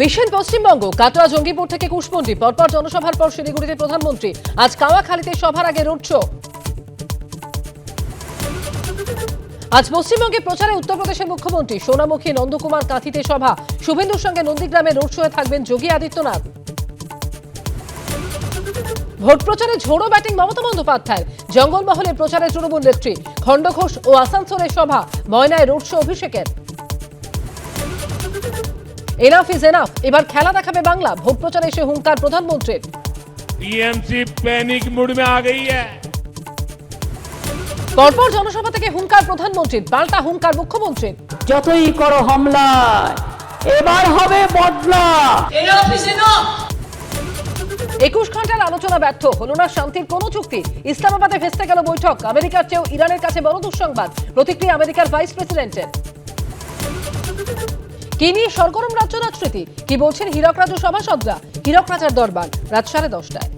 Mission Paschimbanga, Katwa Jangipur থেকে কুশমন্ডি, পরপর জনসভার পর শিলিগুড়িতে প্রধানমন্ত্রী। আজ কাওয়াখালীতে সভার আগে রোড শো। আজ পশ্চিমবঙ্গে প্রচারে উত্তরপ্রদেশের মুখ্যমন্ত্রী। সোনামুখী, নন্দকুমার, কাঁথিতে সভা। শুভেন্দুর সঙ্গে নন্দীগ্রামে রোড শোয়ে থাকবেন যোগী আদিত্যনাথ। ভোট প্রচারে ঝোড়ো ব্যাটিং মমতা বন্দ্যোপাধ্যায়। জঙ্গলমহলে প্রচারে তৃণমূল নেত্রী। খণ্ডঘোষ ও আসানসোলে সভা। ময়নায় রোড শো অভিষেকের। এনাফ ইজ এনাফ, এবার খেলা দেখাবে বাংলা। ভোট প্রচারে এসে হুঙ্কার প্রধানমন্ত্রীর। टीएमसी पैनिक मूड में आ गई है। পরপর জনসভা থেকে হুঙ্কার প্রধানমন্ত্রীর, পাল্টা হুঙ্কার মুখ্যমন্ত্রীর। যতই করো হামলা, এবার হবে বদলা। 21 ঘন্টার আলোচনা ব্যর্থ, হলো না শান্তির কোনো চুক্তি। ইসলামাবাদে ভেস্তে গেল বৈঠক। আমেরিকার চেয়েও ইরানের কাছে বড় দুঃসংবাদ। প্রতিক্রিয়া আমেরিকার ভাইস প্রেসিডেন্টের। কি নিয়ে সরগরম রাজ্য রাজনীতি, কি বলছেন হীরক রাজু সভাসদরা। হীরক রাজার দরবার রাত 10:30টায়।